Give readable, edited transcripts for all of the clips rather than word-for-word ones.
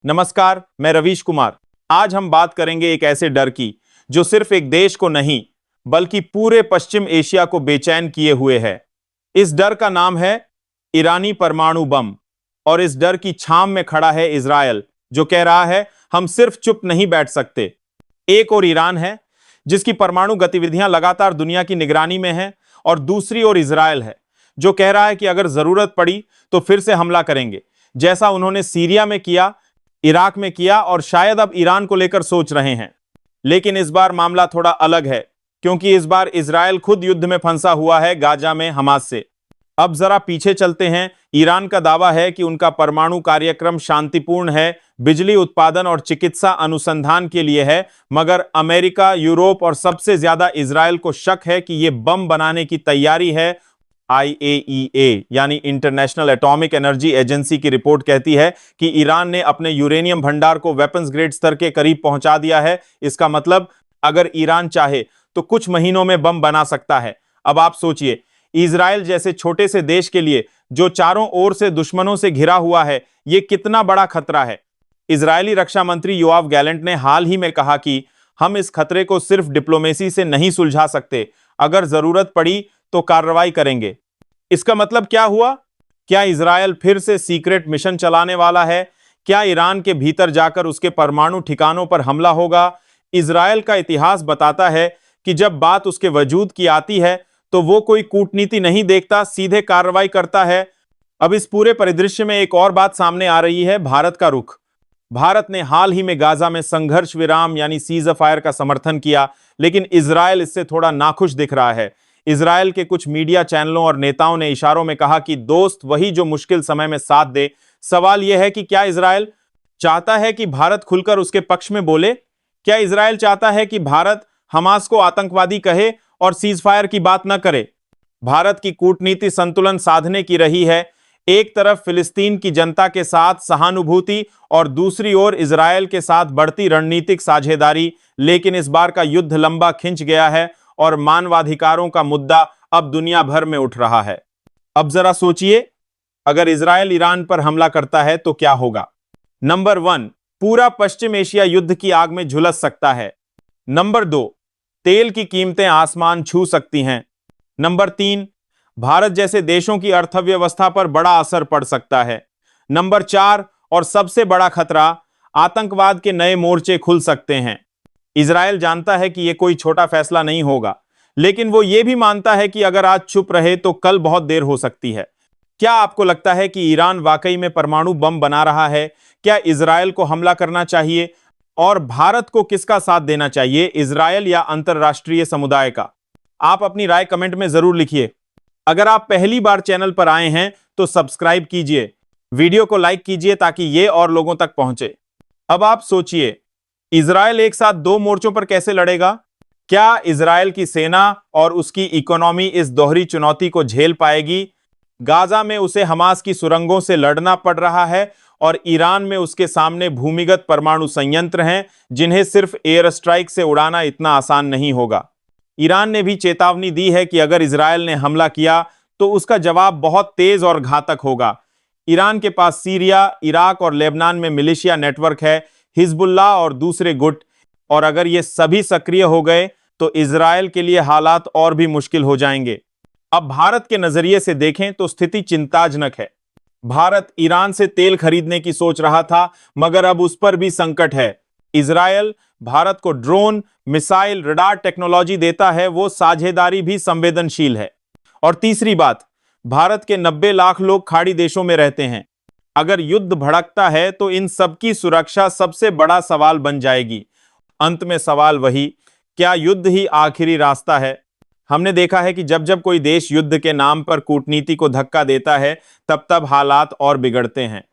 नमस्कार, मैं रवीश कुमार। आज हम बात करेंगे एक ऐसे डर की जो सिर्फ एक देश को नहीं बल्कि पूरे पश्चिम एशिया को बेचैन किए हुए है। इस डर का नाम है ईरानी परमाणु बम। और इस डर की छाम में खड़ा है इजरायल, जो कह रहा है हम सिर्फ चुप नहीं बैठ सकते। एक और ईरान है जिसकी परमाणु गतिविधियां लगातार दुनिया की निगरानी में है, और दूसरी ओर इजरायल है जो कह रहा है कि अगर जरूरत पड़ी तो फिर से हमला करेंगे, जैसा उन्होंने सीरिया में किया, इराक में किया और शायद अब ईरान को लेकर सोच रहे हैं। लेकिन इस बार मामला थोड़ा अलग है, क्योंकि इस बार इजरायल खुद युद्ध में फंसा हुआ है गाजा में हमास से। अब जरा पीछे चलते हैं। ईरान का दावा है कि उनका परमाणु कार्यक्रम शांतिपूर्ण है, बिजली उत्पादन और चिकित्सा अनुसंधान के लिए है, मगर अमेरिका, यूरोप और सबसे ज्यादा इजरायल को शक है कि यह बम बनाने की तैयारी है। IAEA यानी इंटरनेशनल एटॉमिक एनर्जी एजेंसी की रिपोर्ट कहती है कि ईरान ने अपने यूरेनियम भंडार को वेपन्स ग्रेड स्तर के करीब पहुंचा दिया है। इसका मतलब अगर ईरान चाहे तो कुछ महीनों में बम बना सकता है। अब आप सोचिए, इजरायल जैसे छोटे से देश के लिए, जो चारों ओर से दुश्मनों से घिरा हुआ है, यह कितना बड़ा खतरा है। इजरायली रक्षा मंत्री योआव गैलेंट ने हाल ही में कहा कि हम इस खतरे को सिर्फ डिप्लोमेसी से नहीं सुलझा सकते, अगर जरूरत पड़ी तो कार्रवाई करेंगे। इसका मतलब क्या हुआ? क्या इजरायल फिर से सीक्रेट मिशन चलाने वाला है? क्या ईरान के भीतर जाकर उसके परमाणु ठिकानों पर हमला होगा? इजरायल का इतिहास बताता है कि जब बात उसके वजूद की आती है तो वो कोई कूटनीति नहीं देखता, सीधे कार्रवाई करता है। अब इस पूरे परिदृश्य में एक और बात सामने आ रही है, भारत का रुख। भारत ने हाल ही में गाजा में संघर्ष विराम यानी सीज फायर का समर्थन किया, लेकिन इजरायल इससे थोड़ा नाखुश दिख रहा है। इजरायल के कुछ मीडिया चैनलों और नेताओं ने इशारों में कहा कि दोस्त वही जो मुश्किल समय में साथ दे। सवाल यह है कि क्या इजरायल चाहता है कि भारत खुलकर उसके पक्ष में बोले? क्या इजरायल चाहता है कि भारत हमास को आतंकवादी कहे और सीज फायर की बात न करे? भारत की कूटनीति संतुलन साधने की रही है। एक तरफ फिलिस्तीन की जनता के साथ सहानुभूति और दूसरी ओर इजरायल के साथ बढ़ती रणनीतिक साझेदारी। लेकिन इस बार का युद्ध लंबा खिंच गया है और मानवाधिकारों का मुद्दा अब दुनिया भर में उठ रहा है। अब जरा सोचिए, अगर इजरायल ईरान पर हमला करता है तो क्या होगा? नंबर 1, पूरा पश्चिम एशिया युद्ध की आग में झुलस सकता है। नंबर 2, तेल की कीमतें आसमान छू सकती हैं। नंबर 3, भारत जैसे देशों की अर्थव्यवस्था पर बड़ा असर पड़ सकता है। नंबर 4 और सबसे बड़ा खतरा, आतंकवाद के नए मोर्चे खुल सकते हैं। इजरायल जानता है कि यह कोई छोटा फैसला नहीं होगा, लेकिन वो ये भी मानता है कि अगर आज चुप रहे तो कल बहुत देर हो सकती है। क्या आपको लगता है कि ईरान वाकई में परमाणु बम बना रहा है? क्या इजरायल को हमला करना चाहिए? और भारत को किसका साथ देना चाहिए, इजरायल या अंतरराष्ट्रीय समुदाय का? आप अपनी राय कमेंट में जरूर लिखिए। अगर आप पहली बार चैनल पर आए हैं तो सब्सक्राइब कीजिए, वीडियो को लाइक कीजिए ताकि ये और लोगों तक पहुंचे। अब आप सोचिए, इजरायल एक साथ 2 मोर्चों पर कैसे लड़ेगा? क्या इजरायल की सेना और उसकी इकोनॉमी इस दोहरी चुनौती को झेल पाएगी? गाजा में उसे हमास की सुरंगों से लड़ना पड़ रहा है और ईरान में उसके सामने भूमिगत परमाणु संयंत्र हैं, जिन्हें सिर्फ एयर स्ट्राइक से उड़ाना इतना आसान नहीं होगा। ईरान ने भी चेतावनी दी है कि अगर इजरायल ने हमला किया तो उसका जवाब बहुत तेज और घातक होगा। ईरान के पास सीरिया, इराक और लेबनान में मिलिशिया नेटवर्क है, हिजबुल्लाह और दूसरे गुट, और अगर ये सभी सक्रिय हो गए तो इजरायल के लिए हालात और भी मुश्किल हो जाएंगे। अब भारत के नजरिए से देखें तो स्थिति चिंताजनक है। भारत ईरान से तेल खरीदने की सोच रहा था, मगर अब उस पर भी संकट है। इजरायल भारत को ड्रोन, मिसाइल, रडार टेक्नोलॉजी देता है, वो साझेदारी भी संवेदनशील है। और तीसरी बात, भारत के 90 लाख लोग खाड़ी देशों में रहते हैं। अगर युद्ध भड़कता है तो इन सबकी सुरक्षा सबसे बड़ा सवाल बन जाएगी। अंत में सवाल वही, क्या युद्ध ही आखिरी रास्ता है? हमने देखा है कि जब जब कोई देश युद्ध के नाम पर कूटनीति को धक्का देता है, तब तब हालात और बिगड़ते हैं।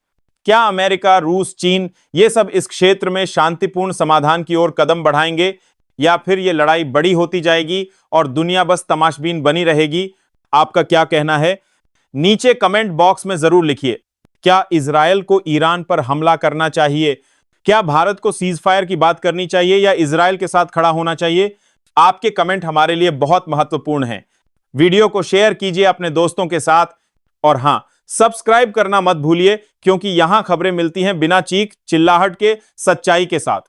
क्या अमेरिका, रूस, चीन ये सब इस क्षेत्र में शांतिपूर्ण समाधान की ओर कदम बढ़ाएंगे, या फिर ये लड़ाई बड़ी होती जाएगी और दुनिया बस तमाशबीन बनी रहेगी? आपका क्या कहना है? नीचे कमेंट बॉक्स में जरूर लिखिए। क्या इजरायल को ईरान पर हमला करना चाहिए? क्या भारत को सीज फायर की बात करनी चाहिए या इजरायल के साथ खड़ा होना चाहिए? आपके कमेंट हमारे लिए बहुत महत्वपूर्ण हैं। वीडियो को शेयर कीजिए अपने दोस्तों के साथ, और हां, सब्सक्राइब करना मत भूलिए, क्योंकि यहां खबरें मिलती हैं बिना चीख चिल्लाहट के, सच्चाई के साथ।